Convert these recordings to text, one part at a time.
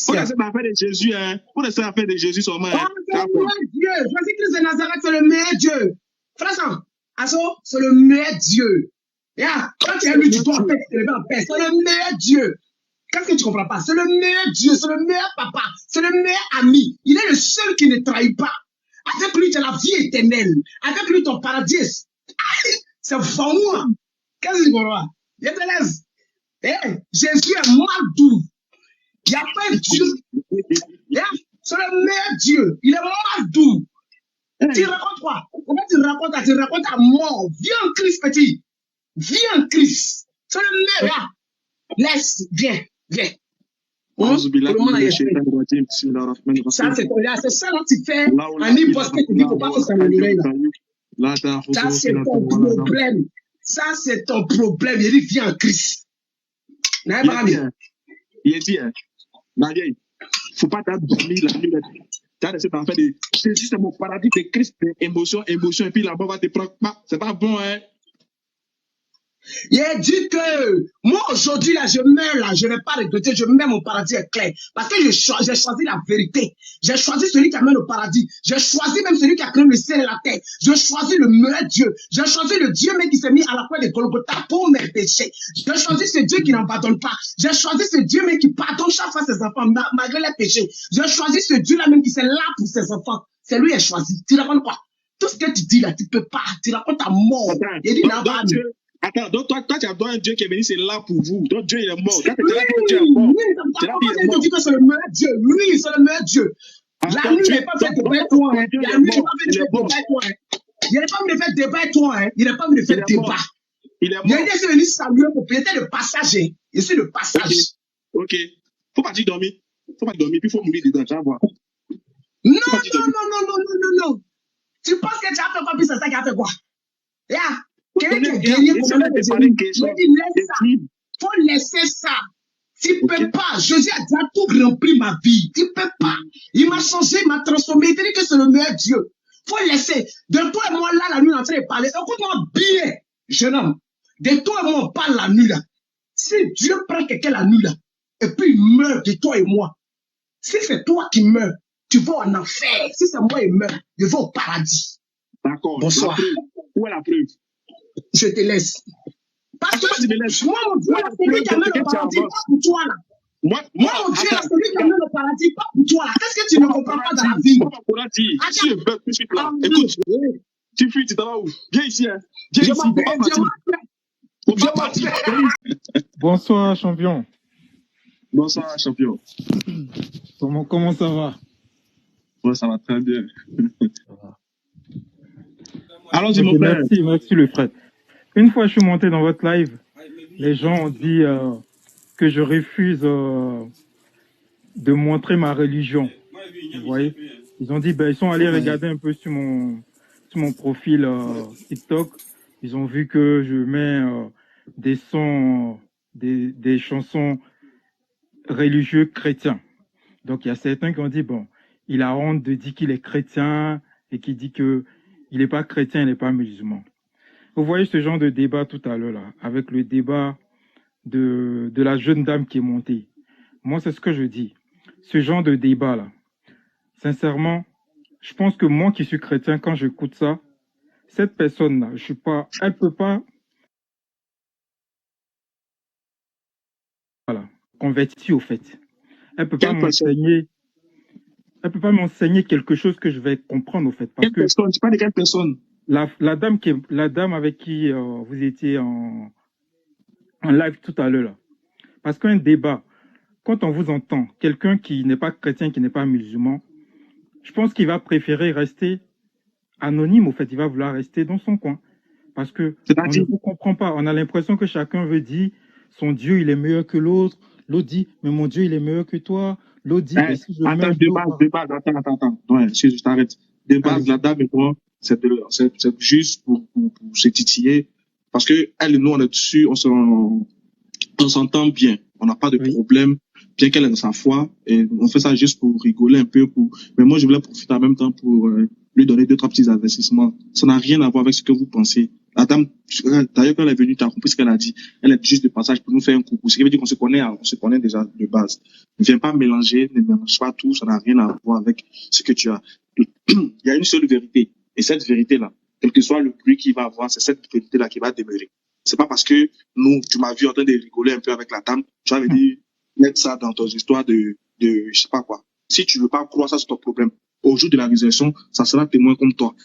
Pour laisser l'affaire de Jésus, hein. Pour laisser l'affaire de Jésus seulement. Oh, c'est le meilleur Dieu. Jésus-Christ de Nazareth, c'est le meilleur Dieu. Frère, c'est le meilleur Dieu. Quand tu as lu, tu dois faire en paix. C'est le meilleur Dieu. Qu'est-ce que tu comprends pas? C'est le meilleur Dieu, c'est le meilleur papa, c'est le meilleur ami. Il est le seul qui ne trahit pas. Avec lui, tu as la vie éternelle. Avec lui, ton paradis. C'est fort. Qu'est-ce que tu comprends? Je te laisse. Jésus est moins doux. Il n'y a pas de Dieu. C'est le meilleur Dieu. Il est moins doux. Tu racontes quoi? Comment tu racontes? Tu racontes à mort. Viens en Christ, petit. Viens en Christ. C'est le meilleur. Laisse, viens. Ça, c'est ça là, tu fais un imposteur, tu dis qu'il ne faut pas que ça m'améliorer là. Ça, c'est ton problème. Ça, c'est ton problème. Il dit, viens en Christ. Il a dit, la vieille, il ne faut pas dormir la nuit. Tu as laissé t'en faire des. C'est mon paradis de Christ, émotion, et puis là-bas va te prendre. C'est pas bon, hein. Il a dit que moi aujourd'hui là je meurs là, je ne vais pas regretter, je mets mon paradis est clair. Parce que j'ai choisi la vérité. J'ai choisi celui qui amène au paradis. J'ai choisi même celui qui a créé le ciel et la terre. J'ai choisi le meilleur Dieu. J'ai choisi le Dieu même qui s'est mis à la croix de Golgotha pour mes péchés. J'ai choisi ce Dieu qui n'en pardonne pas. J'ai choisi ce Dieu même qui pardonne chaque fois ses enfants malgré les péchés. J'ai choisi ce Dieu là même qui s'est là pour ses enfants. C'est lui qui a choisi. Tu racontes quoi? Tout ce que tu dis là, tu peux pas. Tu racontes à mort. Il dit attends, donc toi, tu as un Dieu qui est venu, c'est là pour vous. Donc Dieu, il est mort. Oui, tu dis que c'est le meilleur Dieu. Lui, c'est le meilleur Dieu. La nuit, il n'est pas fait débat avec toi. La nuit, il n'est pas fait débat avec toi. Il n'est pas venu faire débat avec toi. Il n'est pas venu faire débat. Il est mort. Il est venu saluer pour payer le passage. Je suis le passage. Ok. Faut pas dire dormir. Faut pas dormir, puis il faut mourir dedans. Tu vas voir. Non. Tu penses que tu as fait quoi, puis c'est ça qui a fait quoi? Quelqu'un qui a gagné pour me laisse ça. Faut laisser ça. Tu peux pas. Jésus a déjà tout rempli ma vie. Tu peux pas. Il m'a changé, il m'a transformé. Il te dit que c'est le meilleur Dieu. Faut laisser. De toi et moi, là, la nuit, on est en train de parler. Écoute-moi bien, jeune homme. De toi et moi, on parle la nuit, là. Si Dieu prend quelqu'un la nuit, là, et puis il meurt de toi et moi, si c'est toi qui meurs, tu vas en enfer. Si c'est moi qui meurs, je vais au paradis. D'accord. Bonsoir. Où est la preuve? Je te laisse. Parce que moi, mon Dieu, c'est lui qui amène le paradis, pas pour toi, là. Moi, mon Dieu, c'est lui qui amène le paradis, pas pour toi, là. Qu'est-ce que tu ne comprends pas dans la vie? Si je veux tout de suite là, écoute, tu fuis, tu t'en vas où? Viens ici, hein. Viens ici, faut pas partir. Bonsoir, champion. Bonsoir, champion. Comment ça va? Ouais, ça va très bien. Allons-y, mon frère. Merci, le frère. Une fois, je suis monté dans votre live, les gens ont dit que je refuse de montrer ma religion. Vous voyez? Ils ont dit, ils sont allés regarder un peu sur mon profil TikTok. Ils ont vu que je mets des sons, des chansons religieux chrétiens. Donc, il y a certains qui ont dit, il a honte de dire qu'il est chrétien et qui dit que il n'est pas chrétien, il n'est pas musulman. Vous voyez ce genre de débat tout à l'heure, là, avec le débat de la jeune dame qui est montée. Moi, c'est ce que je dis. Ce genre de débat-là, sincèrement, je pense que moi qui suis chrétien, quand j'écoute ça, cette personne-là, elle peut pas, convertir au fait. Elle peut pas m'enseigner. Elle peut pas m'enseigner quelque chose que je vais comprendre au fait. Parce quelle personne? Tu parles de quelle personne? La dame avec qui vous étiez en live tout à l'heure là. Parce qu'un débat, quand on vous entend, quelqu'un qui n'est pas chrétien, qui n'est pas musulman, je pense qu'il va préférer rester anonyme au fait. Il va vouloir rester dans son coin. Parce que on ne vous comprend pas. On a l'impression que chacun veut dire son Dieu il est meilleur que l'autre. L'autre dit mais mon Dieu il est meilleur que toi. L'autre dit si je meurs, de base, attends. Ouais, je t'arrête. De base, la dame et moi, c'est juste pour se titiller. Parce que elle et nous, on est dessus, on s'entend bien. On n'a pas de problème, bien qu'elle ait dans sa foi. Et on fait ça juste pour rigoler un peu. Mais moi, je voulais profiter en même temps pour lui donner 2-3 petits avertissements. Ça n'a rien à voir avec ce que vous pensez. La dame, d'ailleurs, quand elle est venue, tu as compris ce qu'elle a dit. Elle est juste de passage pour nous faire un coucou. Ce qui veut dire qu'on se connaît déjà de base. Ne viens pas mélanger, ne mélange pas tout, ça n'a rien à voir avec ce que tu as. Il y a une seule vérité. Et cette vérité-là, quel que soit le bruit qu'il va avoir, c'est cette vérité-là qui va demeurer. C'est pas parce que tu m'as vu en train de rigoler un peu avec la dame, tu vas venir mettre ça dans ton histoire je sais pas quoi. Si tu veux pas croire, ça c'est ton problème. Au jour de la résurrection, ça sera témoin comme toi.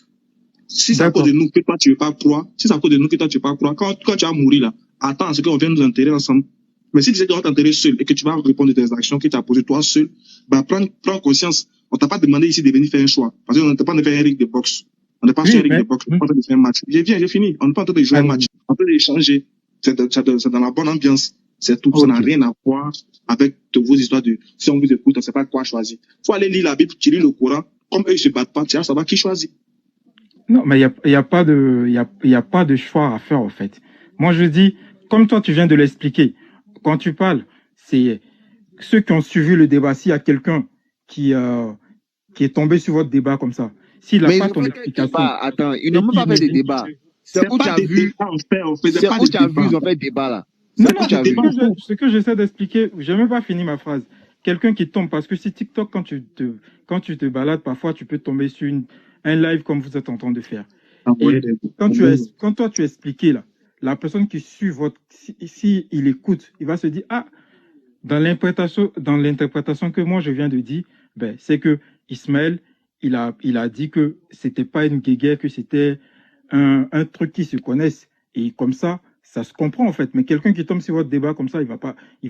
Si c'est à cause de nous que toi tu veux pas croire, quand tu vas mourir là, attends à ce qu'on vienne nous enterrer ensemble. Mais si tu sais qu'on va t'enterrer seul et que tu vas répondre de tes actions que tu as posées toi seul, bah prends conscience. On t'a pas demandé ici de venir faire un choix. Parce qu'on n'est pas en train de faire un ring de boxe. On n'est pas sur un ring de boxe, on n'est pas en train de faire un match. J'ai fini. On n'est pas en train de jouer un match. On peut échanger. C'est dans la bonne ambiance. C'est tout. Ça n'a rien à voir avec vos histoires de si on vous écoute, on ne sait pas quoi choisir. Faut aller lire la Bible, tu lis le Coran. Comme eux, ils se battent pas, tu vas savoir qui choisit. Non, mais il y a pas de choix à faire, en fait. Moi, je dis, comme toi, tu viens de l'expliquer. Quand tu parles, c'est ceux qui ont suivi le débat. S'il y a quelqu'un qui est tombé sur votre débat comme ça, s'il n'a pas ton explication. Attends, ils n'ont même pas fait de débat. C'est où tu as vu, ils ont fait débat là. Non, ce que j'essaie d'expliquer, j'ai même pas fini ma phrase. Quelqu'un qui tombe, parce que si TikTok, quand tu te balades, parfois, tu peux tomber sur un live comme vous êtes en train de faire. Et quand toi, tu expliquais là, la personne qui suit si il écoute, il va se dire, dans l'interprétation que moi je viens de dire, c'est que Ismaël, il a dit que c'était pas une guéguerre, que c'était un truc qui se connaissent. Et comme ça se comprend en fait. Mais quelqu'un qui tombe sur votre débat comme ça, il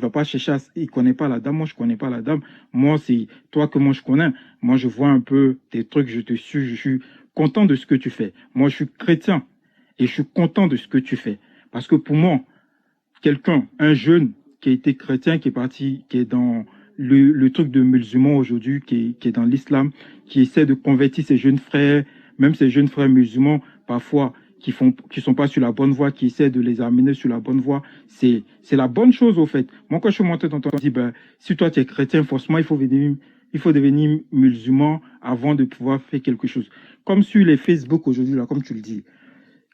va pas chercher, il connaît pas la dame. Moi, je connais pas la dame. Moi, c'est toi que moi je connais. Moi, je vois un peu tes trucs, je te suis, je suis content de ce que tu fais. Moi, je suis chrétien et je suis content de ce que tu fais. Parce que pour moi, un jeune qui a été chrétien, qui est dans le truc de musulman aujourd'hui, qui est dans l'islam, qui essaie de convertir ses jeunes frères, même ses jeunes frères musulmans, parfois, qui sont pas sur la bonne voie, qui essaient de les amener sur la bonne voie. C'est la bonne chose, au fait. Moi, quand je suis monté dans toi, je dis, si toi, tu es chrétien, forcément, il faut devenir musulman avant de pouvoir faire quelque chose. Comme sur les Facebook aujourd'hui, là, comme tu le dis.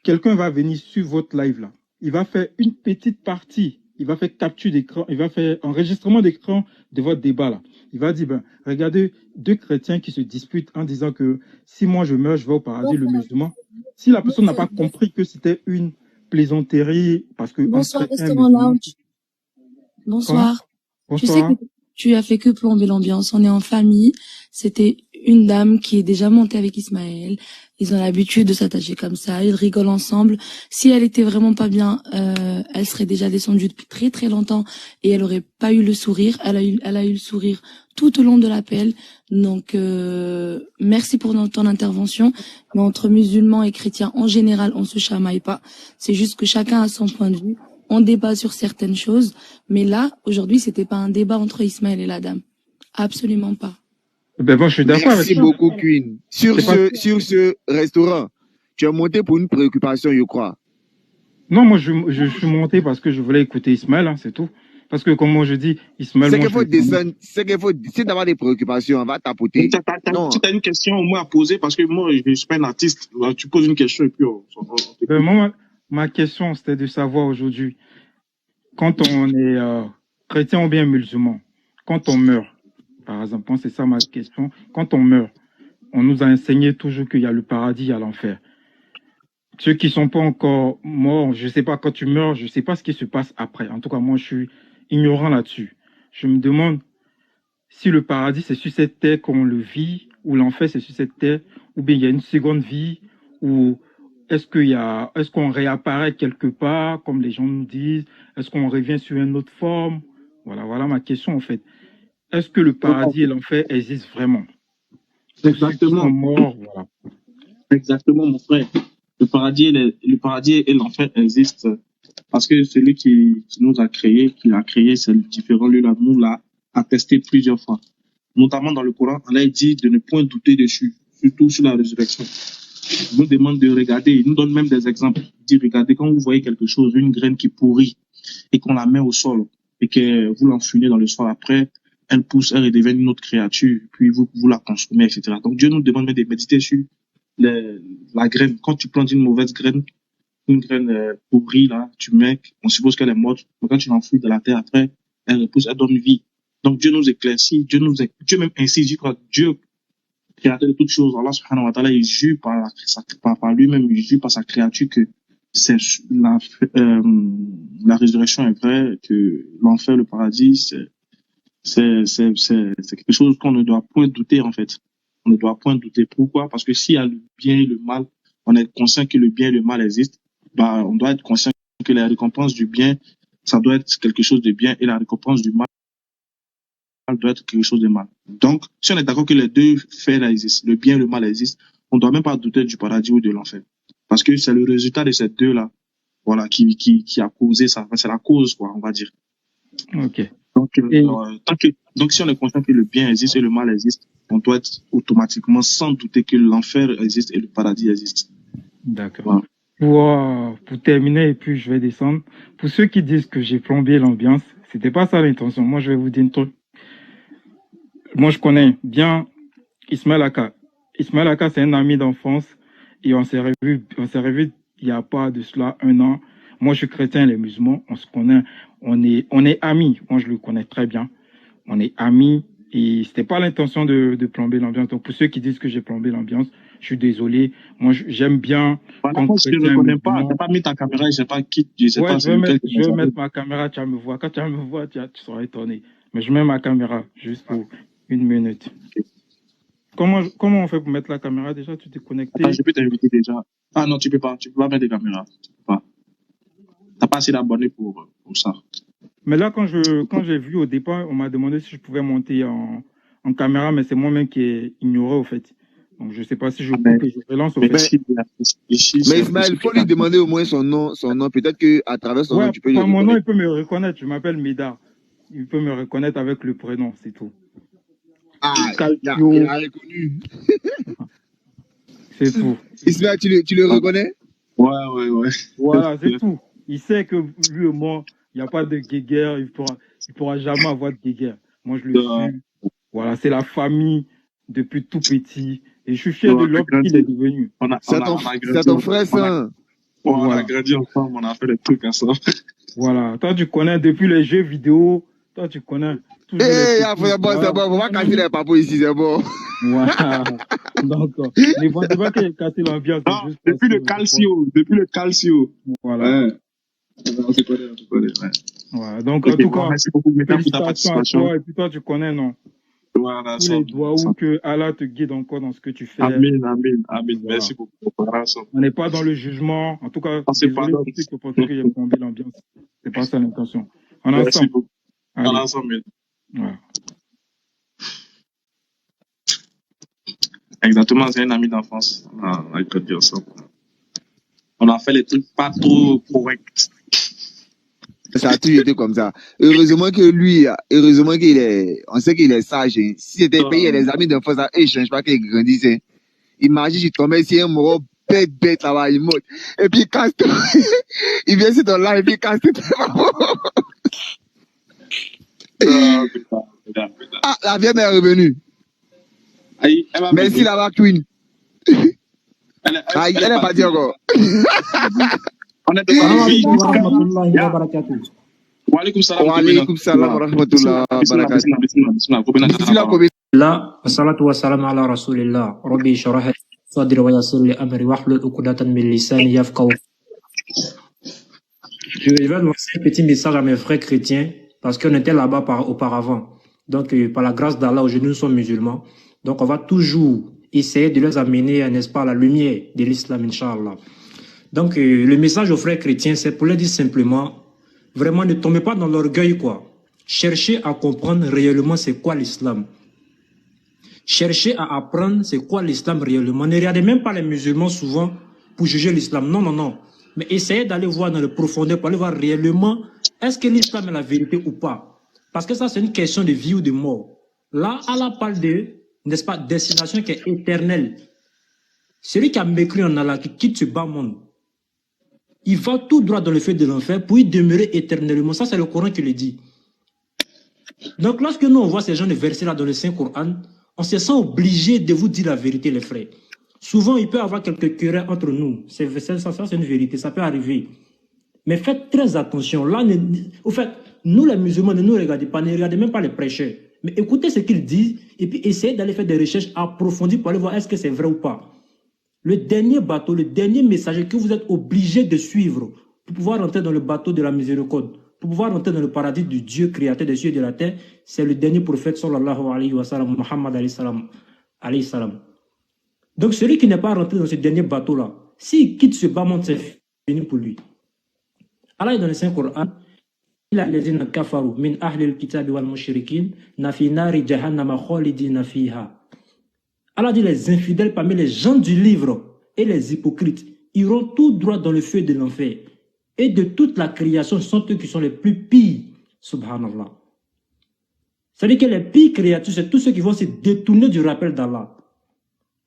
Quelqu'un va venir sur votre live, là. Il va faire une petite partie. Il va faire capture d'écran. Il va faire enregistrement d'écran de votre débat, là. Il va dire, regardez, 2 chrétiens qui se disputent en disant que si moi je meurs, je vais au paradis, le musulman. Si la personne n'a pas compris que c'était une plaisanterie, parce que... Bonsoir, restaurant lounge. Bonsoir. Tu sais que tu as fait que plomber l'ambiance. On est en famille. C'était une dame qui est déjà montée avec Ismaël. Ils ont l'habitude de s'attacher comme ça. Ils rigolent ensemble. Si elle était vraiment pas bien, elle serait déjà descendue depuis très très longtemps et elle aurait pas eu le sourire. Elle a eu le sourire tout au long de l'appel. Donc, merci pour ton intervention. Mais entre musulmans et chrétiens, en général, on se chamaille pas. C'est juste que chacun a son point de vue. On débat sur certaines choses. Mais là, aujourd'hui, c'était pas un débat entre Ismaël et la dame. Absolument pas. Bon, je suis d'accord avec toi. Merci beaucoup, Queen. Sur ce restaurant, tu es monté pour une préoccupation, je crois. Non, moi, je suis monté parce que je voulais écouter Ismaël, hein, c'est tout. Parce que, comme moi je dis, Ismaël... C'est qu'il faut descendre, si d'avoir des préoccupations, on va tapoter. Si tu as une question au moins à poser, parce que moi, je ne suis pas un artiste, tu poses une question et puis moi, ma question, c'était de savoir aujourd'hui, quand on est chrétien ou bien musulman, quand on meurt, par exemple, c'est ça ma question, quand on meurt, on nous a enseigné toujours qu'il y a le paradis, il y a l'enfer. Ceux qui sont pas encore morts, je sais pas, quand tu meurs, je sais pas ce qui se passe après. En tout cas, moi, je suis ignorant là-dessus. Je me demande si le paradis, c'est sur cette terre qu'on le vit, ou l'enfer, c'est sur cette terre, ou bien il y a une seconde vie, ou est-ce qu'on réapparaît quelque part, comme les gens nous disent, est-ce qu'on revient sur une autre forme? Voilà ma question, en fait. Est-ce que le paradis et l'enfer existent vraiment? Exactement. Morts, voilà. Exactement, mon frère. Le paradis et l'enfer existent parce que celui qui nous a créé, c'est différent, lui, nous l'a attesté plusieurs fois. Notamment dans le Coran, Allah dit de ne point douter dessus, surtout sur la résurrection. Il nous demande de regarder, il nous donne même des exemples. Il dit, regardez, quand vous voyez quelque chose, une graine qui pourrit, et qu'on la met au sol, et que vous l'enfumez dans le sol après, elle pousse, elle devient une autre créature, puis vous la consommez, etc. Donc Dieu nous demande de méditer sur la graine. Quand tu plantes une mauvaise graine, une graine pourrie, là, tu mets, on suppose qu'elle est morte. Mais quand tu l'enfouis dans la terre après, elle repousse, elle donne vie. Donc Dieu nous éclaircit, Dieu même ainsi dit quoi, Dieu, créateur de toutes choses, Allah subhanahu wa ta'ala, il jure par lui-même, il jure par sa créature que c'est la résurrection est vraie, que l'enfer, le paradis, c'est quelque chose qu'on ne doit point douter, en fait. On ne doit point douter. Pourquoi? Parce que s'il y a le bien et le mal, on est conscient que le bien et le mal existent, bah, on doit être conscient que la récompense du bien, ça doit être quelque chose de bien, et la récompense du mal doit être quelque chose de mal. Donc, si on est d'accord que les deux faits là existent, le bien et le mal existent, on ne doit même pas douter du paradis ou de l'enfer. Parce que c'est le résultat de ces deux-là, voilà, qui a causé ça. Enfin, c'est la cause, quoi, on va dire. Ok. Donc, si on est conscient que le bien existe et le mal existe, on doit être automatiquement sans douter que l'enfer existe et le paradis existe. D'accord. Voilà. Pour terminer, et puis je vais descendre. Pour ceux qui disent que j'ai plombé l'ambiance, c'était pas ça l'intention. Moi, je vais vous dire un truc. Moi, je connais bien Ismaël Aka. Ismaël Aka, c'est un ami d'enfance et on s'est revu il n'y a pas de cela 1 an. Moi, je suis chrétien, les musulmans, on se connaît, on est amis. Moi, je le connais très bien. On est amis et c'était pas l'intention de plomber l'ambiance. Donc, pour ceux qui disent que j'ai plombé l'ambiance, je suis désolé. Moi, j'aime bien. Voilà, moi, je ne reconnais pas. Tu n'as pas mis ta caméra, je sais pas qui, je sais pas. Je vais mettre ma caméra, tu vas me voir. Quand tu vas me voir, tu seras étonné. Mais je mets ma caméra juste pour 1 minute. Comment on fait pour mettre la caméra déjà? Tu t'es connecté? Attends, je peux t'inviter déjà. Ah non, tu peux pas mettre des caméras. Tu peux pas. T'as pas assez d'abonnés pour ça. Mais là, quand j'ai vu au départ, on m'a demandé si je pouvais monter en caméra, mais c'est moi-même qui ai ignoré au fait. Donc je sais pas si je coupe et je relance au fait. Mais Ismaël, il faut lui demander au moins son nom. Peut-être qu'à travers son nom, tu peux le reconnaître. Mon nom, il peut me reconnaître. reconnaître. Je m'appelle Médard. Il peut me reconnaître avec le prénom, c'est tout. Ah, il a reconnu. C'est tout. Ismaël, tu le reconnais? Ouais. Voilà, c'est tout. Il sait que lui et moi, il n'y a pas de guéguerre. Il pourra jamais avoir de guéguerre. Moi, je le suis. Voilà, c'est la famille depuis tout petit. Et je suis fier de l'homme qu'il est devenu. C'est ton frère, ça. On a grandi ensemble, on a fait des trucs ensemble. Voilà. Toi, tu connais depuis les jeux vidéo. Toi, tu connais. C'est bon. On va casser les papous ici, c'est bon. Voilà. Donc, ne pensez pas qu'il a cassé l'ambiance. Depuis le calcio. Voilà. Ouais. On se connaît. Ouais. Voilà. Donc, en tout cas, merci beaucoup pour ta participation. À toi. Et puis toi, tu connais, non? Voilà, tous les doigts où que Allah te guide encore dans ce que tu fais. Amen. Voilà. Merci beaucoup. On n'est pas dans le jugement. En tout cas, désolé pour ceux qui pensent que j'ai plombé l'ambiance. C'est pas ça l'intention. Merci beaucoup. Ensemble. Voilà. Exactement, c'est un ami d'enfance. On a grandi ensemble. On a fait les trucs pas trop corrects. Ça a toujours été comme ça. Heureusement on sait qu'il est sage. Hein. Si c'était le pays, il y a des amis d'enfance, ils ne changent pas qu'ils grandissent. Hein. Imagine, tu tombais sur un moro bête là-bas, il monte. Et puis, il casse tout. Il vient sur ton live, et puis il casse tout. Ah, la vieille est revenue. Merci, la Queen. Elle est partie encore. On est Wa alaikum salam wa rahmatullah wa barakatuh. La salatu wa salam ala rasulillah. Rabbi shrah sadri wa yassir li amri wahlul 'uqdatan min lisani yafqahu. Je vais lancer un petit message à mes frères chrétiens parce qu'on était là-bas auparavant. Donc, par la grâce d'Allah, aujourd'hui, nous sommes musulmans. Donc, on va toujours essayer de les amener, n'est-ce pas, à la lumière de l'islam, Inch'Allah. Donc, le message aux frères chrétiens, c'est pour leur dire simplement, vraiment, ne tombez pas dans l'orgueil, quoi. Cherchez à comprendre réellement c'est quoi l'islam. Cherchez à apprendre c'est quoi l'islam réellement. Ne regardez même pas les musulmans souvent pour juger l'islam. Non. Mais essayez d'aller voir dans le profondeur pour aller voir réellement est-ce que l'islam est la vérité ou pas. Parce que ça, c'est une question de vie ou de mort. Là, Allah parle de, n'est-ce pas, destination qui est éternelle. Celui qui a mécru en Allah, qui quitte ce bas monde, il va tout droit dans le feu de l'enfer pour y demeurer éternellement. Ça, c'est le Coran qui le dit. Donc, lorsque nous, on voit ces gens de versets là dans le Saint-Coran, on se sent obligé de vous dire la vérité, les frères. Souvent, il peut y avoir quelques querelles entre nous. Ça, c'est une vérité, ça peut arriver. Mais faites très attention. Là, au fait, nous les musulmans, ne nous regardez pas, ne regardez même pas les prêcheurs. Mais écoutez ce qu'ils disent et puis essayez d'aller faire des recherches approfondies pour aller voir est-ce que c'est vrai ou pas. Le dernier bateau, le dernier messager que vous êtes obligé de suivre pour pouvoir entrer dans le bateau de la miséricorde, pour pouvoir entrer dans le paradis du Dieu créateur des cieux et de la terre, c'est le dernier prophète, sallallahu alayhi wa sallam, Muhammad alayhi salam. Donc celui qui n'est pas rentré dans ce dernier bateau-là, s'il quitte ce bas monde, c'est fini pour lui. Allah est dans le Saint-Coran, il a les inna kafaru min ahli al-kitab wal mushrikin na fi nari jahannama khalidina fiha. Allah dit les infidèles parmi les gens du livre et les hypocrites iront tout droit dans le feu de l'enfer. Et de toute la création, ce sont eux qui sont les plus pires. Subhanallah. C'est-à-dire que les pires créatures, c'est tous ceux qui vont se détourner du rappel d'Allah.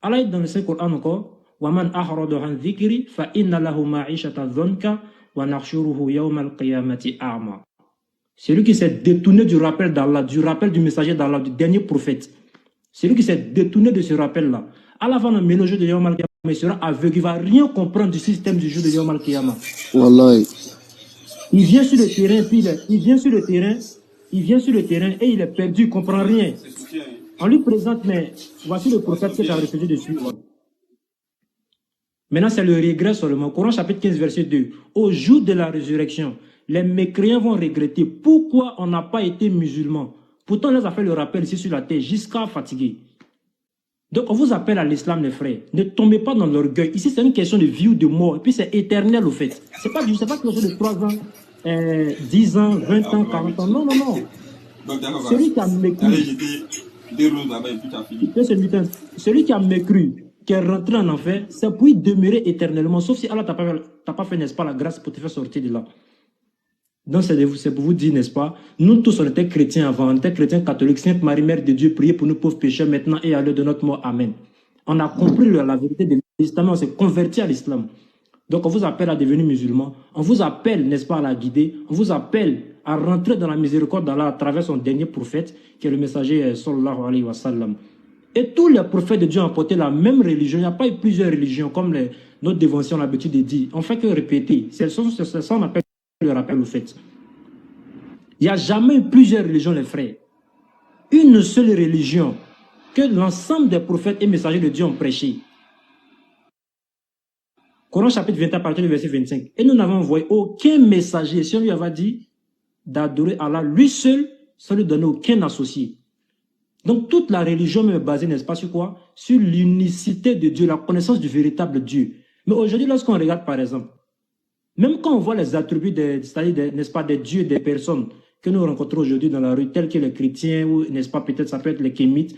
Allah est dans le Saint-Coran encore. وَمَنْ أَحْرَضَ عَنْ ذِكْرِ فَإِنَّ لَهُ مَعِيشَةً ضَنْكَ وَنَحْشُرُهُ يَوْمَ الْقِيَامَةِ أَعْمَى. Celui qui s'est détourné du rappel d'Allah, du rappel du messager d'Allah, du dernier prophète. Celui qui s'est détourné de ce rappel-là. Allah va nous mélanger de Yawm al-Qiyamah, mais il sera aveugle, il ne va rien comprendre du système du jour de Yawm al-Qiyamah. Wallahi. Il vient sur le terrain, puis il vient sur le terrain et il est perdu, il ne comprend rien. On lui présente, mais voici le prophète que tu as refusé de suivre. Maintenant, c'est le regret seulement. Coran chapitre 15, verset 2. Au jour de la résurrection, les mécréants vont regretter pourquoi on n'a pas été musulmans. Pourtant, on les a fait le rappel ici sur la terre jusqu'à fatiguer. Donc, on vous appelle à l'islam, les frères. Ne tombez pas dans l'orgueil. Ici, c'est une question de vie ou de mort. Et puis, c'est éternel, au fait. Ce n'est pas quelque chose de 3 ans, 10 ans, 20 ans, 40 ans. Non, non, non. Celui qui a mécru, celui qui a mécru, qui est rentré en enfer, c'est pour y demeurer éternellement. Sauf si Allah t'a pas fait, n'est-ce pas, la grâce pour te faire sortir de là. Donc, c'est pour vous dire, n'est-ce pas, nous tous, on était chrétiens avant, on était chrétiens catholiques, Sainte Marie, Mère de Dieu, priez pour nous pauvres pécheurs maintenant et à l'heure de notre mort. Amen. On a compris la vérité de l'islam, on s'est converti à l'islam. Donc, on vous appelle à devenir musulman, on vous appelle, n'est-ce pas, à la guider, on vous appelle à rentrer dans la miséricorde d'Allah à travers son dernier prophète, qui est le messager, sallallahu alayhi wa sallam. Et tous les prophètes de Dieu ont porté la même religion. Il n'y a pas eu plusieurs religions, comme notre dévotion a l'habitude de dire. On ne fait que répéter. C'est ça qu'on appelle le rappel au fait. Il n'y a jamais eu plusieurs religions, les frères. Une seule religion que l'ensemble des prophètes et messagers de Dieu ont prêché. Coran chapitre 21, à partir du verset 25. Et nous n'avons envoyé aucun messager, si on lui avait dit d'adorer Allah lui seul, sans lui donner aucun associé. Donc toute la religion est basée, n'est-ce pas, sur quoi? Sur l'unicité de Dieu, la connaissance du véritable Dieu. Mais aujourd'hui, lorsqu'on regarde, par exemple, même quand on voit les attributs, c'est-à-dire, n'est-ce pas, des dieux, des personnes que nous rencontrons aujourd'hui dans la rue, tels que les chrétiens, ou, n'est-ce pas, peut-être ça peut être les kémites,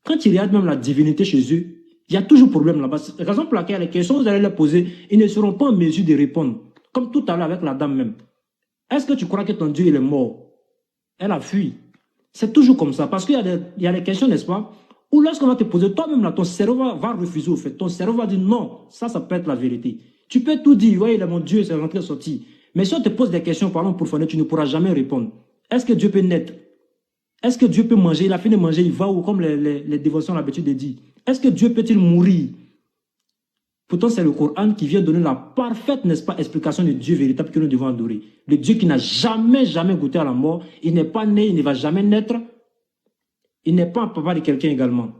quand ils regardent même la divinité chez eux, il y a toujours problème là-bas. C'est la raison pour laquelle les questions, vous allez les poser, ils ne seront pas en mesure de répondre. Comme tout à l'heure avec la dame même. Est-ce que tu crois que ton Dieu, il est mort? Elle a fui. C'est toujours comme ça. Parce qu'il y a des questions, n'est-ce pas, où lorsqu'on va te poser, toi-même là, ton cerveau va refuser au fait. Ton cerveau va dire non, ça peut être la vérité. Tu peux tout dire, oui, il est mon Dieu, c'est rentré, sorti. Mais si on te pose des questions, parlons profondes, tu ne pourras jamais répondre. Est-ce que Dieu peut naître? Est-ce que Dieu peut manger? Il a fini de manger, il va où? Comme les dévotions ont l'habitude de dire. Est-ce que Dieu peut-il mourir? Pourtant, c'est le Coran qui vient donner la parfaite, n'est-ce pas, explication du Dieu véritable que nous devons adorer. Le Dieu qui n'a jamais goûté à la mort. Il n'est pas né, il ne va jamais naître. Il n'est pas un papa de quelqu'un également.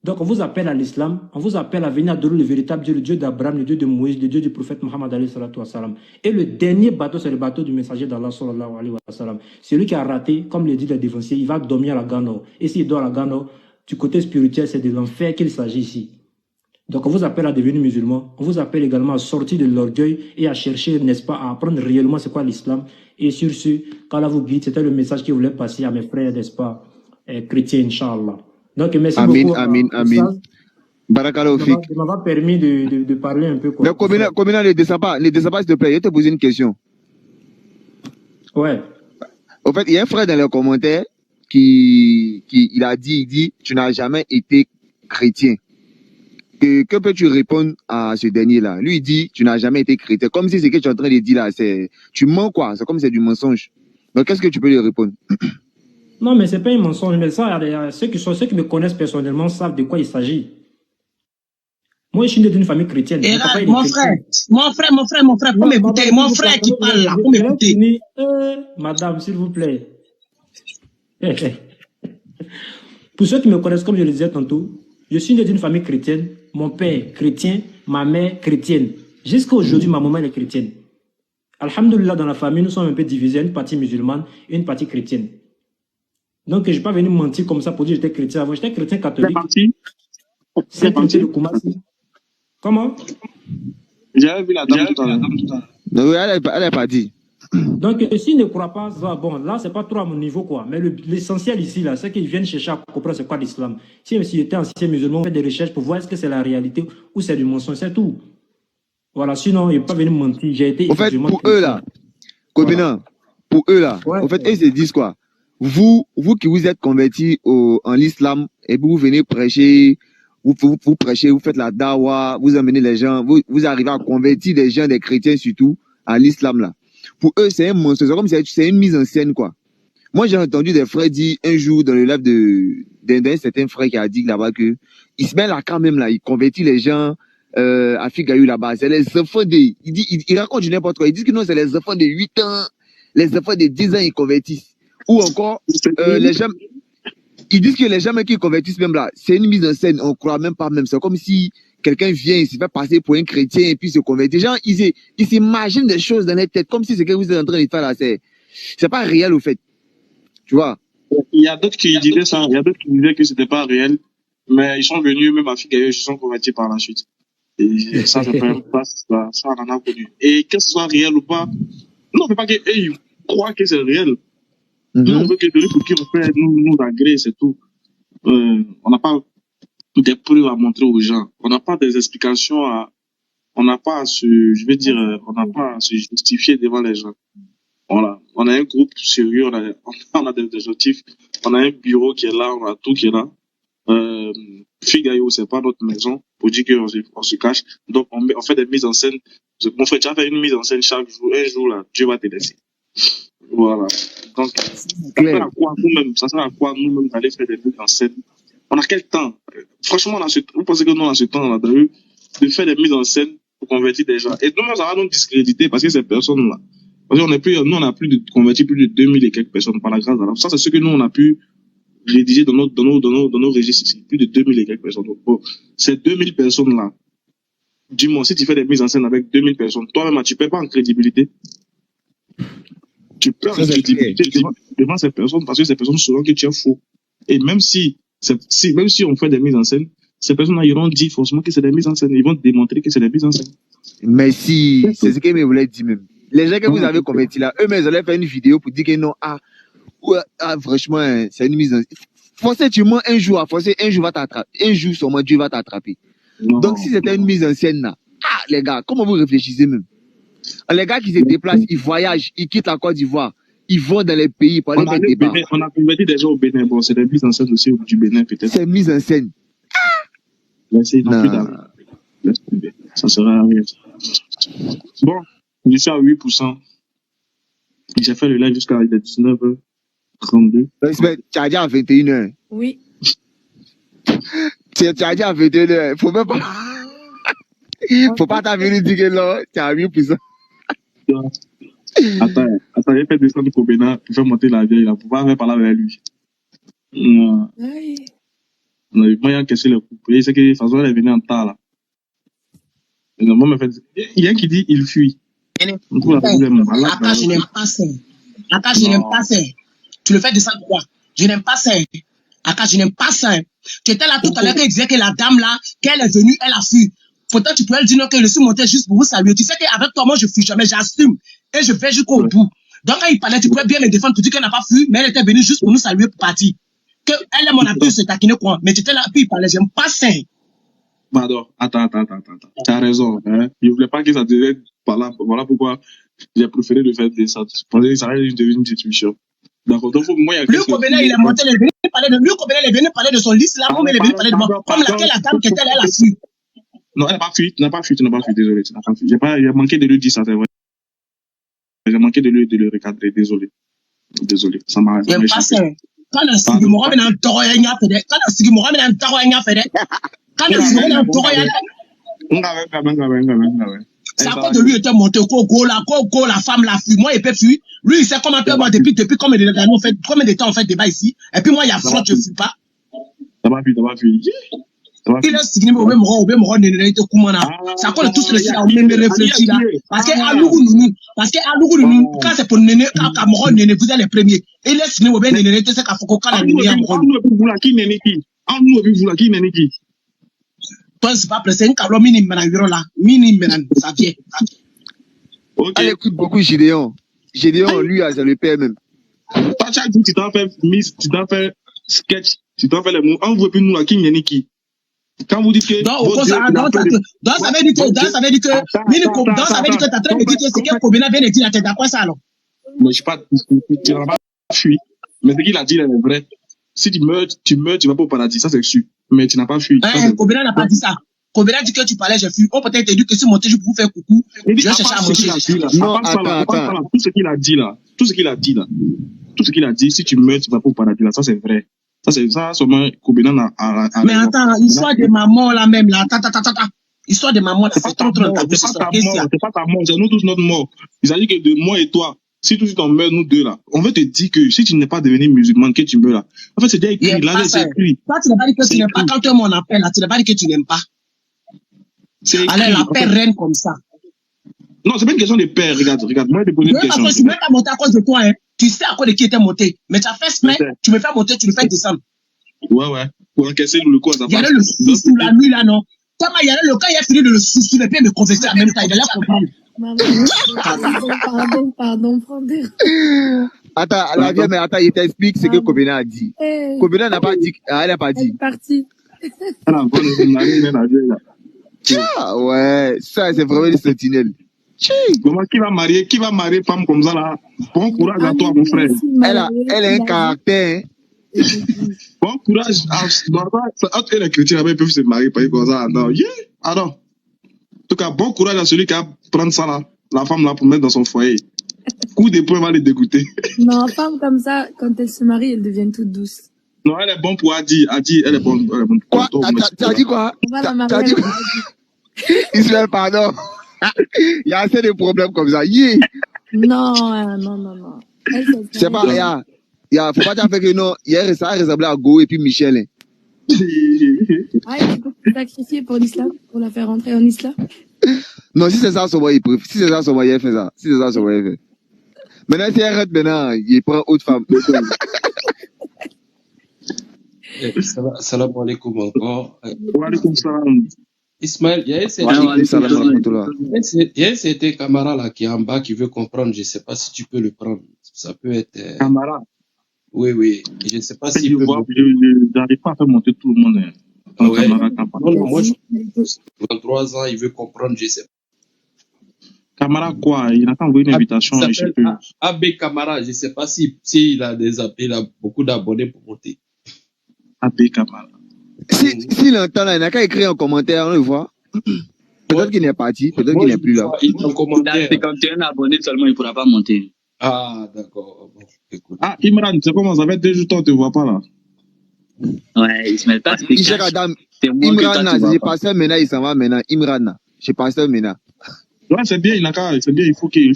Donc, on vous appelle à l'islam, on vous appelle à venir adorer le véritable Dieu, le Dieu d'Abraham, le Dieu de Moïse, le Dieu du prophète Mohammed alayhi salatu wa salam. Et le dernier bateau, c'est le bateau du messager d'Allah sallallahu alayhi wa sallam. Celui qui a raté, comme le dit le dévancier, il va dormir à la Gano. Et s'il dort à la Gano, du côté spirituel, c'est de l'enfer qu'il s'agit ici. Donc, on vous appelle à devenir musulman. On vous appelle également à sortir de l'orgueil et à chercher, n'est-ce pas, à apprendre réellement c'est quoi l'islam. Et sur ce, qu'Allah vous guide, c'était le message qu'il voulait passer à mes frères, n'est-ce pas, chrétiens, Inch'Allah. Donc, merci beaucoup. Amin. Barakallahu fik. Ça m'a permis de parler un peu. Quoi. Mais Komina, ne descend pas, s'il te plaît. Je vais te poser une question. Ouais. Au fait, il y a un frère dans les commentaires qui il a dit, tu n'as jamais été chrétien. Que peux-tu répondre à ce dernier-là? Lui, il dit, tu n'as jamais été chrétien. Comme si ce que tu es en train de dire là, tu mens quoi? C'est comme si c'est du mensonge. Donc, qu'est-ce que tu peux lui répondre? Non, mais c'est pas un mensonge. Mais ça, ceux qui me connaissent personnellement savent de quoi il s'agit. Moi, je suis né d'une famille chrétienne. Et Mon papa, il est mon chrétien. frère, faut m'écouter. Mon frère qui parle là, faut m'écouter. Madame, s'il vous plaît. Pour ceux qui me connaissent, comme je le disais tantôt, je suis né d'une famille chrétienne. Mon père chrétien, ma mère chrétienne. Jusqu'à aujourd'hui, ma maman elle est chrétienne. Alhamdulillah, dans la famille, nous sommes un peu divisés, une partie musulmane et une partie chrétienne. Donc, je ne suis pas venu mentir comme ça pour dire que j'étais chrétien avant. J'étais chrétien catholique. C'est parti de Koumassi. Comment? J'avais vu la dame tout à l'heure. Non, elle est pas dit. Donc, s'ils ne croient pas, bon, là, c'est pas trop à mon niveau, quoi. Mais l'essentiel ici, là, c'est qu'ils viennent chercher à comprendre c'est quoi l'islam. Si j'étais ancien musulman, on fait des recherches pour voir est-ce que c'est la réalité ou c'est du mensonge, c'est tout. Voilà, sinon, il n'est pas venu mentir. J'ai été. En fait, pour eux, là, Kobina, pour eux, là, en fait, ils se disent quoi? Vous qui vous êtes convertis en l'islam, et vous venez prêcher, vous prêchez, vous faites la dawa, vous amenez les gens, vous arrivez à convertir des gens, des chrétiens surtout, à l'islam, là. Pour eux, c'est un mensonge. C'est comme si c'est une mise en scène, quoi. Moi, j'ai entendu des frères dire un jour dans le live d'un certain frère qui a dit là-bas que il se met là quand même, là, il convertit les gens, à Figayu là-bas. C'est les enfants il raconte du n'importe quoi. Il dit que non, c'est les enfants de 8 ans, les enfants de 10 ans, ils convertissent. Ou encore, les gens, ils disent que les gens qui convertissent même là, c'est une mise en scène, on croit même pas même. C'est comme si quelqu'un vient, il se fait passer pour un chrétien et puis se convertit. Les gens, ils s'imaginent des choses dans leur tête, comme si ce que vous êtes en train de faire là, c'est pas réel au fait. Tu vois? Il y a d'autres qui disaient ça, il y a d'autres qui disaient que c'était pas réel, mais ils sont venus, même à Figayu, ils se sont convertis par la suite. Et ça, c'est pas, ça, on en a connu. Et que ce soit réel ou pas, non, on ne veut pas qu'ils croient que c'est réel. Nous, on veut que de l'autre côté, on fait nous agréer, c'est tout. On n'a pas des preuves à montrer aux gens. On n'a pas des explications on n'a pas à on n'a pas à se justifier devant les gens. Voilà. On a un groupe sérieux, on a des objectifs, on a un bureau qui est là, on a tout qui est là. Figayu, c'est pas notre maison, pour dire qu'on se cache. Donc, on fait des mises en scène. Mon frère, tu as fait une mise en scène chaque jour. Un jour, là, Dieu va te laisser. Voilà. Donc, ça sert à quoi nous-mêmes d'aller faire des mises en scène? On a quel temps? Franchement, vous pensez que nous, on a ce temps, là, de faire des mises en scène pour convertir des gens. Et nous, ça va nous discréditer parce que ces personnes-là, parce qu'on nous, on a converti plus de 2000 et quelques personnes par la grâce d'Allah. Ça, c'est ce que nous, on a pu rédiger dans nos registres, plus de 2000 et quelques personnes. Donc, bon, ces 2000 personnes-là, dis-moi, si tu fais des mises en scène avec 2000 personnes, toi-même, tu ne perds pas en crédibilité. Tu perds en crédibilité devant ces personnes parce que ces personnes sauront que tu es faux. Et même si on fait des mises en scène, ces personnes-là iront dire forcément que c'est des mises en scène. Ils vont démontrer que c'est des mises en scène. Mais si, c'est ce que je voulais dire même. Les gens que vous avez convertis là, eux-mêmes, ils allaient faire une vidéo pour dire que non, franchement, c'est une mise en scène. Forcément, tu mens un jour, un jour va t'attraper. Un jour, sûrement, Dieu va t'attraper. Donc, si c'était une mise en scène là, les gars, comment vous réfléchissez même? Les gars qui se déplacent, ils voyagent, ils quittent la Côte d'Ivoire, ils vont dans les pays pour aller faire des débats. On a converti des gens au Bénin. Bon, c'est des mises en scène aussi du Bénin, peut-être. C'est mise en scène. Ça sera à rien. Bon, je suis à 8%. J'ai fait le live jusqu'à 19h32. Tu as dit à 21h. Oui. Tu as dit à 21h. Faut pas t'avenir dire que non, tu as 8%. Attends, j'ai fait descendre Kobena pour faire monter la vieille là, pour pas faire parler avec lui. Moi, il a cassé le couple. Il sait que de toute façon, elle est venue en temps là. Il y a un qui dit il fuit. Attends, je n'aime pas ça. Attends, je n'aime pas ça. Tu le fais descendre quoi? Je n'aime pas ça. Attends, je n'aime pas ça. Tu étais là tout à l'heure qu'il disait que la dame là, qu'elle est venue, elle a fui. Pourtant, tu peux lui dire non, que je suis monté juste pour vous saluer. Tu sais qu'avec toi, moi, je fuis jamais, j'assume. Et je vais jusqu'au bout. Donc, quand il parlait, tu pouvais bien me défendre pour dire qu'elle n'a pas fui, mais elle était venue juste pour nous saluer pour partir. Que elle est mon appui, se taquiner quoi. Mais tu étais là, puis il parlait, j'aime pas ça. Pardon, attends. Tu as raison. Hein? Il ne voulait pas que ça devienne par là. Voilà pourquoi j'ai préféré le faire descendre. Je pensais que ça allait devenir une discussion. D'accord. Donc, moi, il y a Luc Obena, il est monté, il est venu parler de son l'islam, mais il est venu parler de moi. Comme laquelle la dame qui était là, elle a fui. Non, elle n'a pas fui, désolé. J'ai manqué de lui dire ça, c'est vrai. J'ai manqué de le recadrer, désolé. Ça m'a échappé. Quand le Sigi Mohamed a un toro, il y a fait. Quand le Sigi Mohamed a un toro, il y a fait. Quand le Sigi Mohamed a un toro, il y a fait. C'est à cause de lui, il était monté au Congo, la femme l'a fui. Moi, il peut fuir. Lui, il sait comment faire, moi, depuis combien de temps on fait débat ici. Et puis moi, il y a fraude, je ne fuis pas. Ça va fuir. Il a signé au même rang, c'est à cause de tout ce qui a réfléchi là. Parce que Alougou, quand c'est pour Néné, quand Cameron Néné, vous êtes les premiers. Il a signé au même Néné, c'est qu'à Foucault, quand la Néné a qui toi, c'est pas pressé, un câble minime maintenant, là. Minime maintenant, ça vient. Ok. Elle écoute beaucoup Gédéon. Gédéon, lui, c'est le père même. Pas chaque jour, tu t'en fais miss, tu t'en fais sketch, tu t'en fais les mots. On ne veut plus nous là, qui n'est qui. Quand vous dites que. Ça veut dire que t'as train de dire que c'est que Kobena vient de dire, t'es d'accord ça alors? Mais je sais pas, tu n'as pas fui. Mais ce qu'il a dit, là, est vrai. Si tu meurs, tu vas pas au paradis, ça c'est sûr. Mais tu n'as pas fui. Kobena n'a pas dit ça. Kobena dit que tu parlais, j'ai fui. On peut-être te dit que si monter, je peux vous faire coucou. Je vais chercher à manger. Non, attends. Tout ce qu'il a dit, si tu meurs, tu vas pas au paradis, là, ça c'est vrai. Ça, c'est ça, seulement Kobena a. Mais attends, l'histoire de maman là même, là, histoire de maman, c'est trop c'est pas ta mort, c'est nous tous notre mort. Il a dit que de moi et toi, si tout de suite on meurt, nous deux là, on veut te dire que si tu n'es pas devenu musulman, que tu meurs là. En fait, c'est déjà écrit, là, c'est écrit. Toi, tu n'as pas dit que tu n'aimes pas. Quand tu mon appel là, tu n'as pas dit que tu n'aimes pas. Allez, la paix règne comme ça. Non, c'est pas une question de père, regarde, moi, je te pose une question. Je ne suis même pas monté à cause de toi, hein. Tu sais à cause de qui était monté. Mais tu as fait exprès, tu me fais monter, tu me fais descendre. Ouais. Pour encaisser le coup à sa place. Il y avait le sous la nuit là, non? Il y avait le cas, il a fini de le sous le pied, me confesser en même temps. Il allait comprendre. Pardon, Frandé. Attends, la vieille, mais attends, il t'explique ce que Kobena a dit. Kobena n'a pas dit, elle n'a pas dit. Elle est partie. Ah ouais, ça c'est vraiment une sentinelle. Comment qui va marier femme comme ça là? Bon courage à toi, mon frère. Elle a un caractère. Bon courage. Entre les chrétiens, ils peuvent se marier comme ça. Non, alors. En tout cas, bon courage à celui qui a prendre ça là, la femme là pour mettre dans son foyer. Coup de poing va les dégoûter. Non, femme comme ça, quand elle se marie, elle devient toute douce. Non, elle est bonne pour Adi. Adi, elle est bonne. Quoi? T'as dit quoi? T'as dit quoi? Ismaël, pardon. Il y a assez de problèmes comme ça. Non. C'est pas rien. Faut pas dire que non. Hier, ça a ressemblé à Go et puis Michel. Ah, il faut sacrifier pour l'islam, pour la faire rentrer en islam. Non, si c'est ça, son moyen, il fait ça. Si c'est ça, son moyen, il fait. Maintenant, si elle arrête maintenant, il prend autre femme. Salam alaikum encore. Wa alaikum salam. Ismaël, il y a un certain camarade là qui est en bas qui veut comprendre. Je ne sais pas si tu peux le prendre. Ça peut être. Camarade. Oui. Je ne sais pas si. Je n'arrive pas à faire monter tout le monde. Ouais. Non, moi, je 23 ans, il veut comprendre, je ne sais pas. Camarade quoi? Il n'a pas envoyé une invitation. Il s'appelle AB Camara. Je ne sais pas s'il a beaucoup d'abonnés pour monter. AB Camara. S'il entend là, il n'a qu'à écrire en commentaire, on le voit. Peut-être qu'il est parti, peut-être qu'il n'est plus là. Il est en commentaire. Il a 51 abonnés seulement, il ne pourra pas monter. Ah, d'accord. Bon, écoute. Ah, Imran, c'est comment ça fait 2 jours que tu ne te vois pas là? Ouais, Ismaël, pas de Michel Adam, Imran, j'ai passé maintenant, il s'en va maintenant. Imran, j'ai passé maintenant. Ouais, c'est bien, c'est bien, il faut qu'il.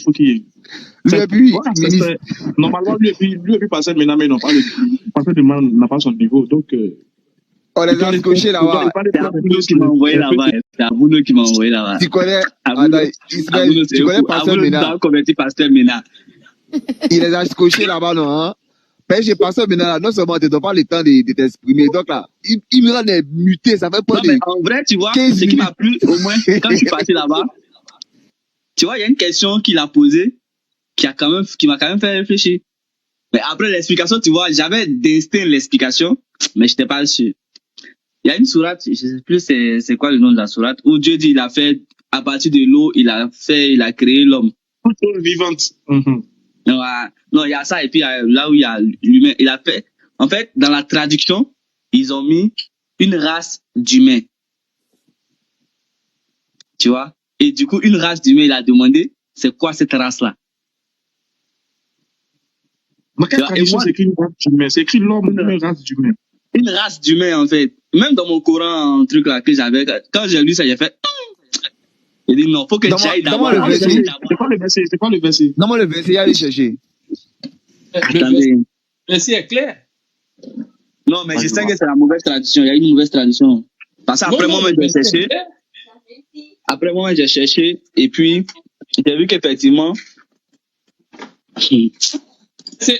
Normalement, lui et puis passer maintenant, mais non, pas n'a pas son niveau. Donc. On les a cochés là-bas. C'est Abouno qui m'a envoyé là-bas. Tu connais, Ismaël, tu connais Pasteur Ménard. Il les a cochés là-bas, non, hein? Ben, j'ai Pasteur Ménard là, non seulement tu n'as pas le temps de t'exprimer. Donc là, Imran est muté, ça fait pas de. Non, mais en vrai, tu vois, ce qui m'a plu, au moins, quand je suis passé là-bas, tu vois, il y a une question qu'il a posée, qui m'a quand même fait réfléchir. Mais après l'explication, tu vois, j'avais d'instinct l'explication, mais je n'étais pas sûr. Il y a une sourate, je ne sais plus c'est quoi le nom de la sourate, où Dieu dit il a fait, à partir de l'eau, il a créé l'homme. Toute chose vivante. Non, il y a ça, et puis là où il y a l'humain, il a fait, en fait, dans la traduction, ils ont mis une race d'humains. Tu vois? Et du coup, une race d'humains, il a demandé, c'est quoi cette race-là? Mais quelle traduction c'est écrit une race d'humains? C'est écrit l'homme, une race d'humains. Une race d'humains, en fait. Même dans mon Coran, un truc là que j'avais, quand j'ai lu ça, j'ai fait, Il dit non, faut que tu ailles d'abord. Donne-moi le verset. C'est quoi le verset? C'est quoi le verset? Donne-moi le verset, allez chercher. Attendez. Le verset est clair. Non, mais je sais que c'est la mauvaise traduction. Il y a une mauvaise traduction. Parce qu'après Non, moi, le j'ai verset est cherché. clair. Après moi, j'ai cherché. Et puis, j'ai vu qu'effectivement. C'est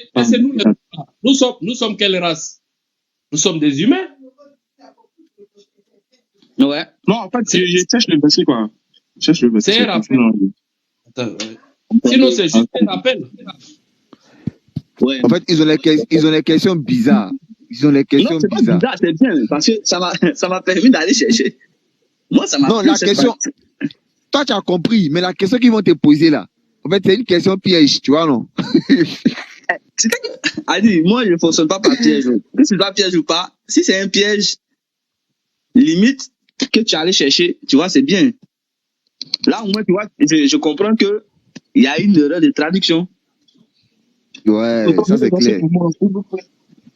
nous sommes quelle race? Nous sommes des humains. Ouais. Non, en fait, je cherche le verset, quoi. Je cherche le verset. C'est un rappel. Attends, ouais. Sinon, c'est juste un rappel. Ouais. En fait, ils ont les questions bizarres. Ils ont les questions Non, c'est pas bizarres. bizarre, c'est bien. Parce que ça m'a permis d'aller chercher. Moi, ça m'a Non, plu, la cette question, partie. toi, tu as compris, mais la question qu'ils vont te poser là, en fait, c'est une question piège, tu vois, non? Adi, moi, je ne fonctionne pas par piège. Que c'est pas piège ou pas, si c'est un piège, limite, que tu allais chercher, tu vois, c'est bien. Là, au moins, tu vois, je comprends que il y a une erreur de traduction. Ouais, ça c'est clair.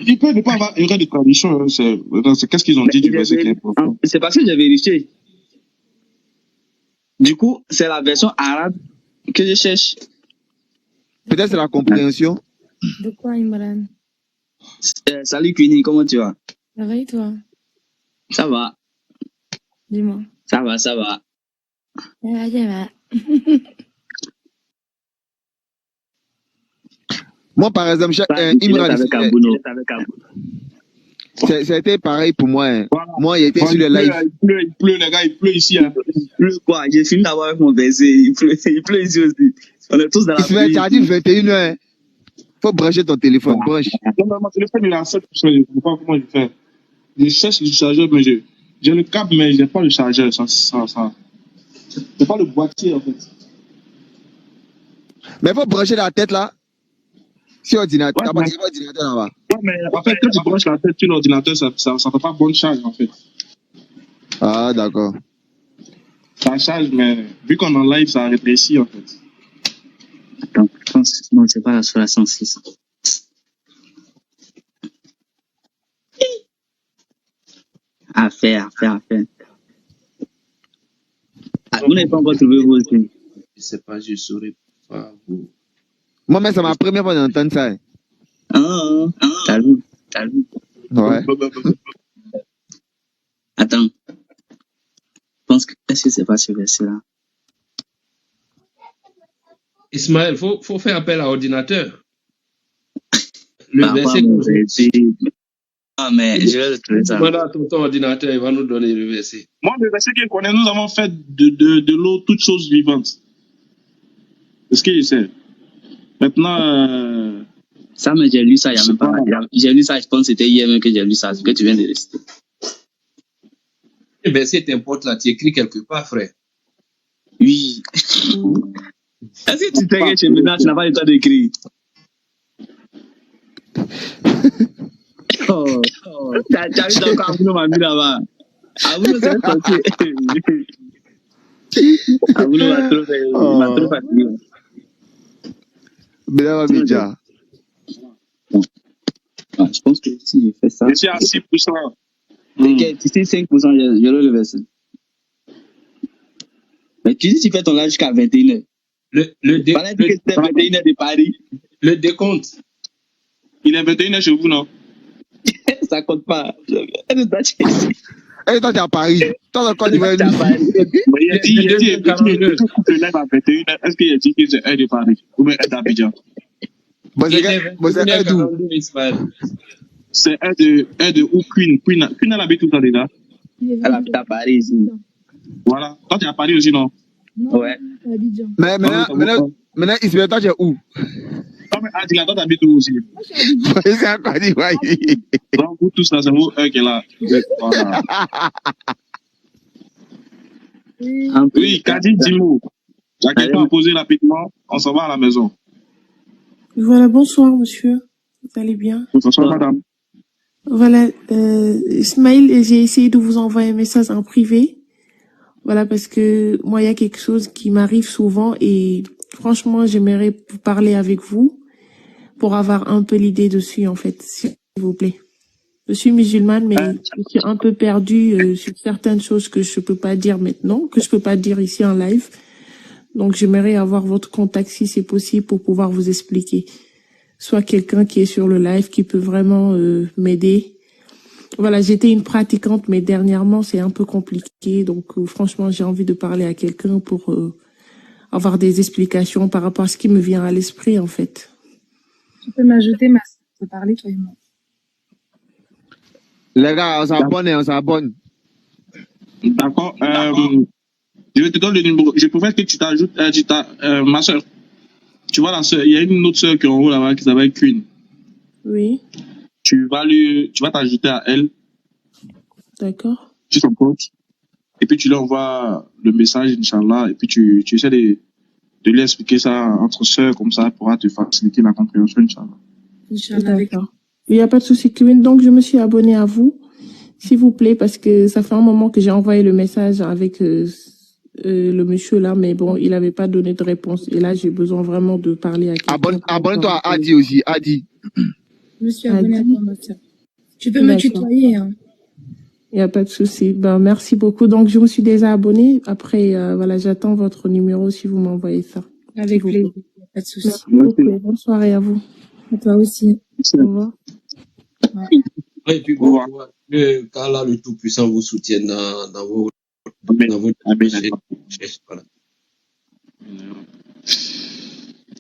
Il peut ne pas avoir erreur de traduction. C'est qu'est-ce qu'ils ont dit du verset qui est important. C'est parce que j'ai vérifié. Du coup, c'est la version arabe que je cherche. Peut-être c'est la compréhension. De quoi, Imran? Salut Queenie, comment tu vas? Ça va et toi? Ça va, Dis-moi. ça va, ça va. Ça va. Moi, par exemple, Imran, ça a été pareil pour moi. Hein. Voilà. Moi, il était sur le live. Il pleut, les gars, il pleut ici. Hein. Il pleut quoi? J'ai fini d'avoir avec mon verset. Il pleut ici aussi. On est tous dans la pluie. Tu as dit 21h. Faut brancher ton téléphone. Branche. Non, mais mon téléphone, il est à 7%. Je ne sais pas comment je fais. Je cherche le chargeur, mais j'ai le câble, mais je n'ai pas le chargeur. C'est pas le boîtier, en fait. Mais faut brancher la tête là. Si ordinateur, Ouais, t'as pas ordinateur là-bas. Ouais, mais en fait, quand tu branches la tête sur l'ordinateur, ça ne fait pas bonne charge, en fait. Ah, d'accord. Ça charge, mais vu qu'on est en live, ça rétrécit, en fait. Attends, je pense, non, c'est pas la 66. À faire. Ah, vous n'avez pas encore trouvé vous aussi. Je sais pas, je saurais pas vous. Moi, mais c'est ma première fois d'entendre ça. Hein. T'as vu. Ouais. Attends. Je pense que, est-ce que c'est pas ce verset-là? Ismaël, faut faire appel à ordinateur. Le Bah, verset mon que je verset. Ah, mais je vais le trouver ça. demande à ton ordinateur, il va nous donner le verset. Moi, le verset qu'il connaît, nous avons fait de l'eau toutes choses vivantes. C'est ce que je sais. Maintenant, Ça, mais j'ai lu ça il y a même pas. J'ai lu ça, je pense que c'était hier même que j'ai lu ça, ce que tu viens de réciter. Le verset t'importe là, tu écris quelque part, frère. Oui. Est-ce que tu sais que chez maintenant, tu n'as pas le temps d'écrire? T'as vu donc Abouno m'a mis là-bas. Abouno, c'est un sorcier. Abouno m'a trop fatigué. Béla Abidja. Je pense que si je fais ça. je suis à 6%. Si c'est 5%, je le verser. Mais tu dis tu fais ton live jusqu'à 21h. Pendant que c'était 21h de Paris. Le décompte. Il est 21h chez vous, non? Ça compte pas. Et toi, t'es à Paris. Toi, quand tu vas T'es à Paris. Il a dit le live à 21h. Est-ce qu'il a dit que c'est un de Paris ou bien un d'Abidjan? C'est un de où Queen. Queen elle habite tout ça déjà. Elle habite à Paris ici. Voilà. Toi, tu es à Paris aussi, non? Ouais. Mais maintenant, Ismaël, toi, tu es où? Non, mais Adila, toi, tu habites où aussi? C'est à Côte d'Ivoire. Donc, vous tous là, c'est vous, un qui est là. Voilà. Oui, Kadi Dimo. Il y a quelqu'un à poser rapidement. On s'en va à la maison. Voilà, bonsoir monsieur. Vous allez bien? Bonsoir, madame. Voilà, Ismaël, j'ai essayé de vous envoyer un message en privé. Voilà, parce que moi, il y a quelque chose qui m'arrive souvent et franchement, j'aimerais parler avec vous pour avoir un peu l'idée dessus, en fait, s'il vous plaît. Je suis musulmane, mais je suis un peu perdue sur certaines choses que je peux pas dire maintenant, que je peux pas dire ici en live. Donc, j'aimerais avoir votre contact si c'est possible pour pouvoir vous expliquer. Soit quelqu'un qui est sur le live qui peut vraiment m'aider. Voilà, j'étais une pratiquante, mais dernièrement, c'est un peu compliqué. Donc, franchement, j'ai envie de parler à quelqu'un pour avoir des explications par rapport à ce qui me vient à l'esprit, en fait. Tu peux m'ajouter, ma sœur, on peut parler, toi et moi. Les gars, on s'abonne. D'accord. Je vais te donner le numéro. Je préfère que tu t'ajoutes, ma soeur. Tu vois la soeur, il y a une autre soeur qui est en haut là-bas qui s'appelle Queen. Oui, Tu vas t'ajouter à elle d'accord. sur son compte. Et puis tu lui envoies le message, Inch'Allah. Et puis tu essaies de lui expliquer ça entre sœurs, comme ça, elle pourra te faciliter la compréhension, Inch'Allah. Inch'Allah, avec D'accord. Il n'y a pas de souci, Kevin. Donc, je me suis abonnée à vous, s'il vous plaît, parce que ça fait un moment que j'ai envoyé le message avec le monsieur là, mais bon, il n'avait pas donné de réponse. Et là, j'ai besoin vraiment de parler à quelqu'un. Abonne-toi à Adi aussi, Adi. Je me suis abonnée à toi, ma sœur. Tu peux me tutoyer, hein. Il n'y a pas de souci. Ben, merci beaucoup. Donc, je me suis déjà abonnée. Après, voilà, j'attends votre numéro si vous m'envoyez ça. Avec plaisir, pas de souci. Merci beaucoup. Bonne soirée à vous. À toi aussi. Au revoir. Ouais. Et puis bon, que qu'Allah le Tout-Puissant vous soutienne dans vos projets. Voilà.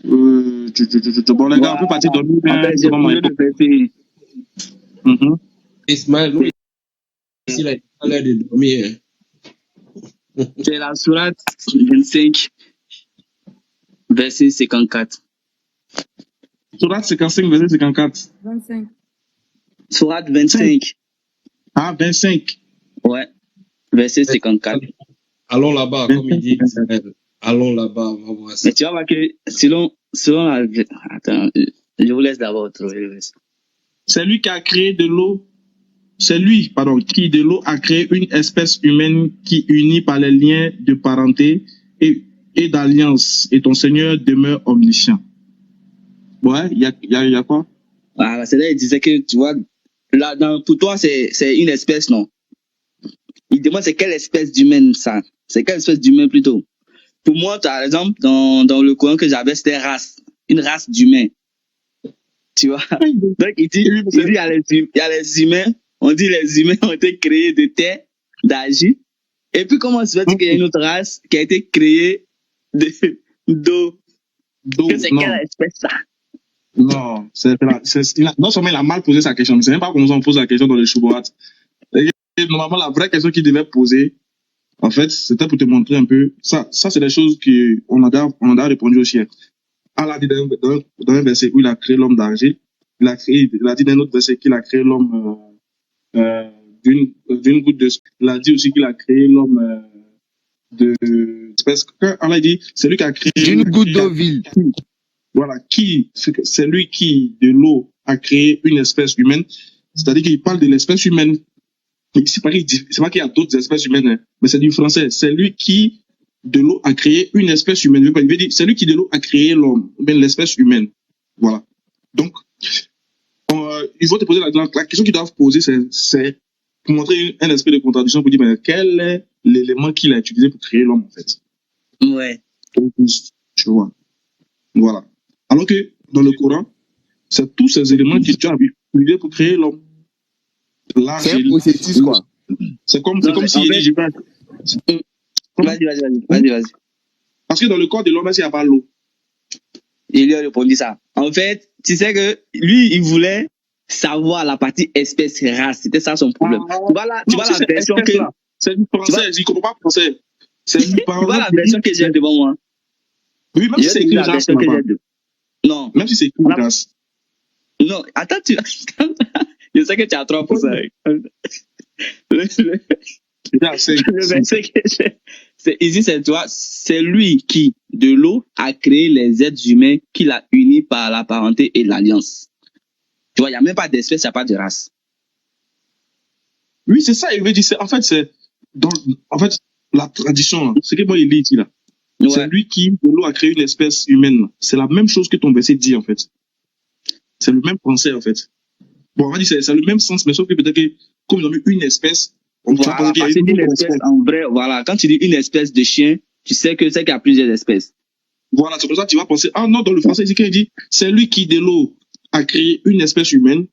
Bon, les gars, on peut partir dormir. J'ai oublié de verser. Ismaël, nous, ici, il a pas l'air de dormir. C'est la sourate 25, verset 54. Sourate 55, verset 54. 25. Sourate 25. Ah, 25. Ouais. Verset 54. Allons là-bas, comme il dit Ismaël. Allons là-bas, on va voir ça. Mais tu vas voir que selon la... Attends, je vous laisse d'abord trouver le verset. C'est lui qui a créé de l'eau. C'est lui, pardon, qui de l'eau a créé une espèce humaine qui unit par les liens de parenté et d'alliance. Et ton Seigneur demeure omniscient. Ouais, il y a quoi? Ah, c'est là, il disait que, tu vois, là, pour toi, c'est une espèce, non? Il demande c'est quelle espèce d'humaine, ça? C'est quelle espèce d'humain, plutôt? Pour moi, par exemple, dans le courant que j'avais, c'était une race d'humains. Tu vois? Donc, il dit, il y a les humains, on dit les humains ont été créés de terre, d'agir. Et puis, comment se fait qu'il y a une autre race qui a été créée d'eau? C'est quelle espèce, ça? Non, non seulement il a mal posé sa question, mais c'est même pas comme ça on pose la question dans les Shubuhat. Normalement, la vraie question qu'il devait poser, en fait, c'était pour te montrer un peu. Ça c'est des choses qu'on a répondu aussi. Allah dit dans un verset où il a créé l'homme d'argile, il a dit dans un autre verset qu'il a créé l'homme d'une goutte de... Il a dit aussi qu'il a créé l'homme de... Parce que Allah dit, c'est lui qui a créé... D'une goutte d'eau vile. Voilà, c'est lui qui, de l'eau, a créé une espèce humaine. C'est-à-dire qu'il parle de l'espèce humaine. C'est pas qu'il y a d'autres espèces humaines, hein, mais c'est du français. C'est lui qui, de l'eau, a créé une espèce humaine. Il veut dire, c'est lui qui, de l'eau, a créé l'homme, bien l'espèce humaine. Voilà. Donc, il faut te poser la question qu'ils doivent poser, c'est pour montrer un esprit de contradiction, pour dire, mais quel est l'élément qu'il a utilisé pour créer l'homme, en fait. Ouais. Tu vois. Voilà. Alors que dans le Coran, c'est tous ces éléments que tu as utilisés pour créer l'homme. C'est un processus, quoi. C'est comme si il dit, Vas-y. Parce que dans le corps de l'homme, il n'y a pas l'eau. Il lui a répondu ça. En fait, tu sais que lui, il voulait savoir la partie espèce race. C'était ça son problème. Tu vois la version que... C'est du français, je ne comprends pas français. Tu vois la version que j'ai devant moi. Oui, même si c'est écrit race. Non. Même si c'est écrit race. Non, attends, je sais que tu as 3%. Le verset que j'ai, ici, c'est toi, c'est lui qui, de l'eau, a créé les êtres humains qu'il a unis par la parenté et l'alliance. Tu vois, il n'y a même pas d'espèce, il n'y a pas de race. Oui, c'est ça, il veut dire. En fait, c'est la tradition, c'est que moi, il dit ici, là. Ouais. C'est lui qui, de l'eau, a créé une espèce humaine. C'est la même chose que ton verset dit, en fait. C'est le même français, en fait. Bon, on va dire c'est le même sens, mais sauf que peut-être que, comme ils ont mis une espèce, on va Voilà, penser qu'il y a parce une qu'une autre espèce, espèce. en vrai, voilà, quand tu dis une espèce de chien, tu sais que c'est qu'il y a plusieurs espèces. Voilà, c'est pour ça que tu vas penser, ah non, dans le français, il dit, c'est lui qui, de l'eau, a créé une espèce humaine.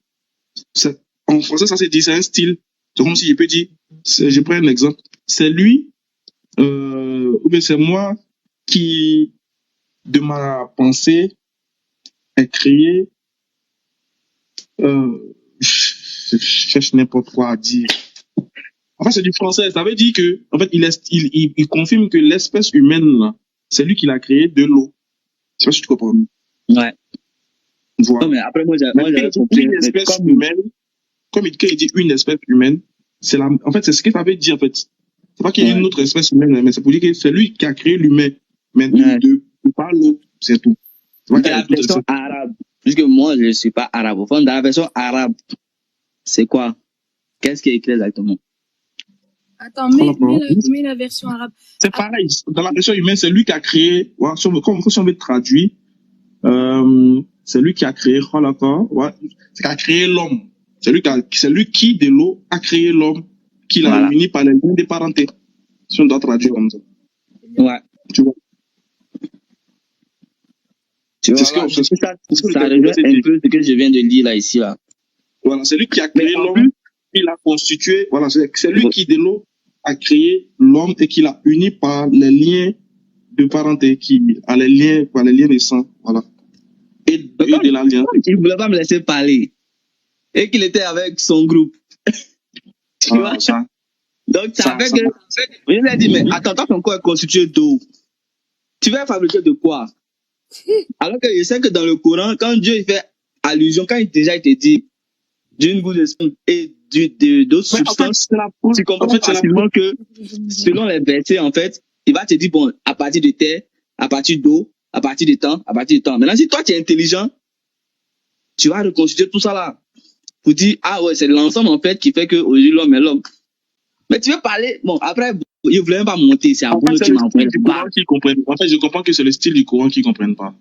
En français, ça se dit, c'est un style. C'est comme si je peux dire, je prends un exemple. C'est lui, ou bien c'est moi qui, de ma pensée, ai créé, je cherche n'importe quoi à dire. En fait, c'est du français. Ça veut dire que, en fait, il confirme que l'espèce humaine, là, c'est lui qui l'a créé de l'eau. Je sais pas si tu comprends. Ouais. Voilà. Non, mais après, moi, Mais j'avais quand compris. une espèce humaine, quand il dit une espèce humaine, en fait, c'est ce que ça veut dire, en fait. C'est pas qu'il y ait une autre espèce humaine, mais c'est pour dire que c'est lui qui a créé l'humain. Mais pas l'eau, c'est tout. Dans la version arabe, puisque moi, je ne suis pas arabophone, dans la version arabe, c'est quoi? Qu'est-ce qui est écrit exactement? Attends, mets la version arabe. C'est pareil. Dans la version humaine, c'est lui qui a créé, ouais, si on veut traduire, c'est lui qui a créé, ouais, c'est qui a créé l'homme. C'est lui qui, de l'eau, a créé l'homme, qui l'a uni par les liens de parenté. Si on doit traduire comme ça. Ouais. Tu vois. Ça rejoint un peu ce que je viens de lire là, ici, là. Voilà, c'est lui qui a créé l'homme, qui l'a constitué. Voilà, c'est lui qui, de l'eau, a créé l'homme et qui l'a uni par les liens de parenté, par les liens de sang. Voilà. Et de l'alliance. Il ne voulait pas me laisser parler. Et qu'il était avec son groupe. Tu vois ça. Donc, ça fait que. Je lui ai dit, mais attends, ton corps est constitué d'eau. Tu vas fabriquer de quoi? Alors que je sais que dans le Coran, quand Dieu fait allusion, quand il déjà été dit d'une goutte de sang et d'autres substances, tu comprends facilement que selon les versets, en fait, il va te dire, bon, à partir de terre, à partir d'eau, à partir de temps, à partir de temps. Maintenant, si toi, tu es intelligent, tu vas reconstituer tout ça là. Pour dire, ah ouais, c'est l'ensemble, en fait, qui fait qu'aujourd'hui, l'homme est l'homme. Mais tu veux parler, bon, après, il ne voulait même pas monter, c'est à vous qui m'envoie. En fait, je comprends que c'est le style du Coran qu'ils ne comprennent pas.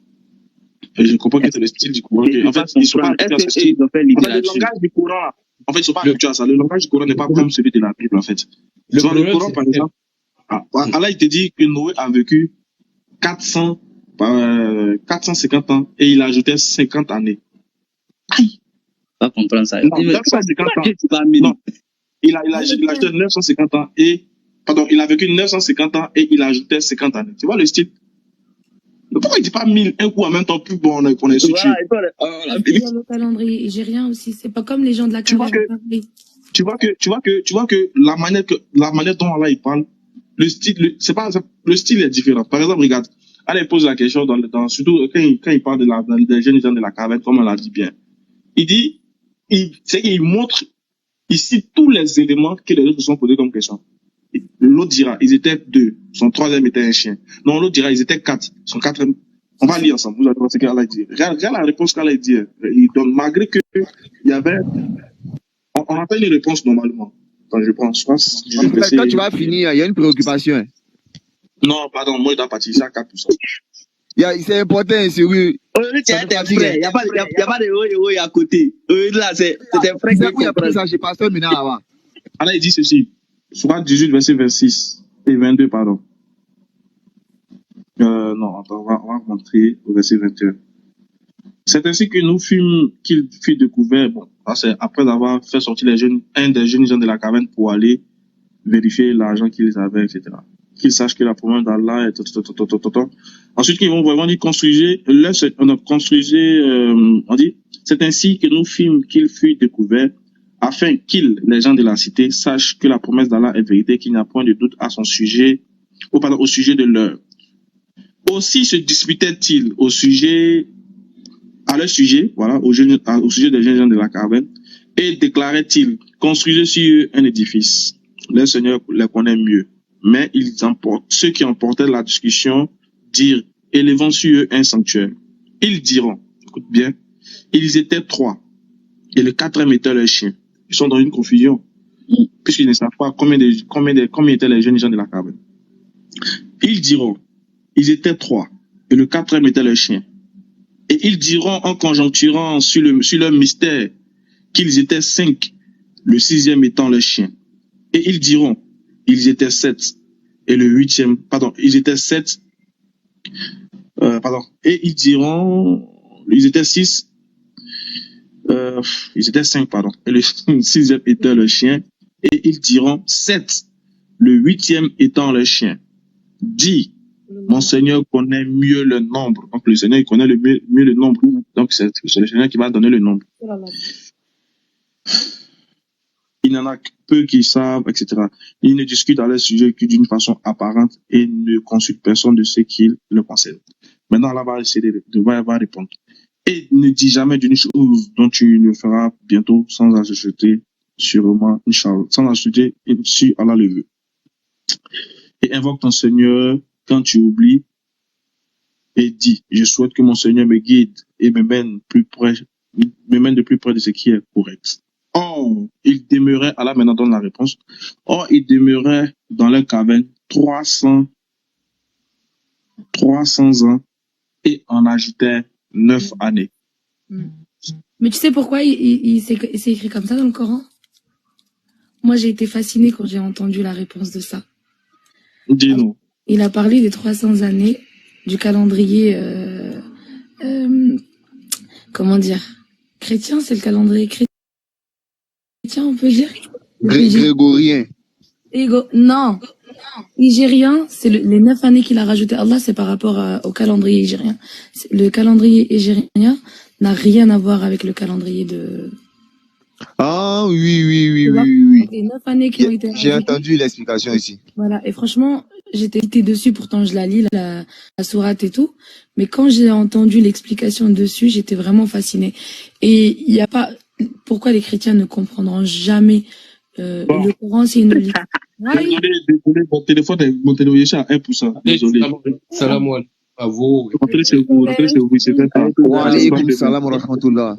Et je comprends que c'est le style du Coran. En fait, ils ne sont pas habitués à ce style. En fait, le langage du Coran, en fait, ils ne sont pas habitués à ça. Le langage du Coran n'est pas comme celui de la Bible, en fait. Le Coran, par exemple, Allah, il te dit que Noé a vécu 450 ans et il a ajouté 50 années. Aïe! Pas comprendre ça. Non, 950 ans. Non. Il a ajouté 950 ans il a vécu 950 ans et il a ajouté 50 années. Tu vois le style? Mais pourquoi il dit pas 1000 un coup en même temps plus bon qu'on est situé? Il y a le calendrier nigérien aussi. C'est pas comme les gens de la caverne. Tu vois que la manière dont Allah il parle, le style est différent. Par exemple, regarde, Allah il pose la question surtout quand il parle des jeunes gens de la caverne, comme on l'a dit bien. Il montre ici tous les éléments que les autres se sont posés comme question. L'autre dira, ils étaient 2, son 3e était un chien. Non, l'autre dira, ils étaient 4, son 4e. On va lire ensemble, vous allez voir ce qu'Allah dit. Regarde la réponse qu'Allah dit. Il donne, malgré que il y avait, on n'a pas une réponse normalement. Quand je pense, quand tu vas finir, il y a une préoccupation. Non, pardon, moi, je dois partir, c'est à 4%. C'est important, c'est oui. Il n'y a pas de héros à côté. Là, c'était frère qui comprend ça. J'ai passé maintenant avant. Allah, il dit ceci. Sourate 18, verset 26 et 22, pardon. Non, attends, on va montrer au verset 21. C'est ainsi que nous fûmes qu'il fut découvert, bon, c'est après avoir fait sortir un des jeunes gens de la caverne pour aller vérifier l'argent qu'ils avaient, etc. Qu'ils sachent que la promesse d'Allah est Ensuite, ils vont vraiment dire on dit, c'est ainsi que nous fîmes qu'il fut découvert, afin qu'ils, les gens de la cité, sachent que la promesse d'Allah est vérité, qu'il n'y a point de doute à son sujet, au sujet de leur. Aussi se disputaient-ils à leur sujet, voilà, au sujet des jeunes gens de la caverne, et déclaraient-ils, construisez sur eux un édifice. Le Seigneur les connaît mieux. Mais ceux qui emportaient la discussion dirent, élevons sur eux un sanctuaire. Ils diront, écoute bien, ils étaient 3, et le 4e était leur chien. Ils sont dans une confusion, puisqu'ils ne savent pas combien étaient les jeunes gens de la caverne. Ils diront, ils étaient 3, et le 4e était leur chien. Et ils diront en conjoncturant sur leur mystère, qu'ils étaient 5, le 6e étant le chien. Et ils diront, ils étaient 7, et le 8e, pardon, ils étaient 7, et ils diront, ils étaient 6, ils étaient 5, pardon, et le 6e était le chien, et ils diront 7, le 8e étant le chien. Dis, mon Seigneur connaît mieux le nombre. Donc le Seigneur il connaît mieux le nombre. Donc c'est le Seigneur qui va donner le nombre. Il y en a peu qui savent, etc. Ils ne discutent à leur sujet que d'une façon apparente et ne consultent personne de ce qu'ils le concernent. Maintenant, là, va essayer va répondre. Et ne dis jamais d'une chose dont tu ne feras bientôt sans ajouter sûrement, Inch'Allah, sans ajouter si Allah le veut. Et invoque ton Seigneur quand tu oublies et dis, je souhaite que mon Seigneur me guide et me mène de plus près de ce qui est correct. Or, il demeurait, Allah maintenant donne la réponse, or, il demeurait dans leur caverne 300 ans et en ajoutait 9 années. Mais tu sais pourquoi c'est écrit comme ça dans le Coran? Moi, j'ai été fascinée quand j'ai entendu la réponse de ça. Dis-nous. Il a parlé des 300 années du calendrier, comment dire, chrétien, c'est le calendrier chrétien, on peut dire? Grégorien. Non. Nigérien, c'est les 9 années qu'il a rajouté Allah, c'est par rapport au calendrier nigérien. Le calendrier nigérien n'a rien à voir avec le calendrier de... Ah oui. Les 9 années qui ont été J'ai rajoutées. entendu l'explication ici. Voilà, et franchement, j'étais dessus, pourtant je la lis, la sourate et tout, mais quand j'ai entendu l'explication dessus, j'étais vraiment fascinée. Et il n'y a pas... Pourquoi les chrétiens ne comprendront jamais le Coran, c'est une lit. Désolé, mon téléphone est à 1%. Désolé. Salam alaikum. À vous. Rentrez chez vous, c'est fait. Wa alaykoum salam wa rahmatullah.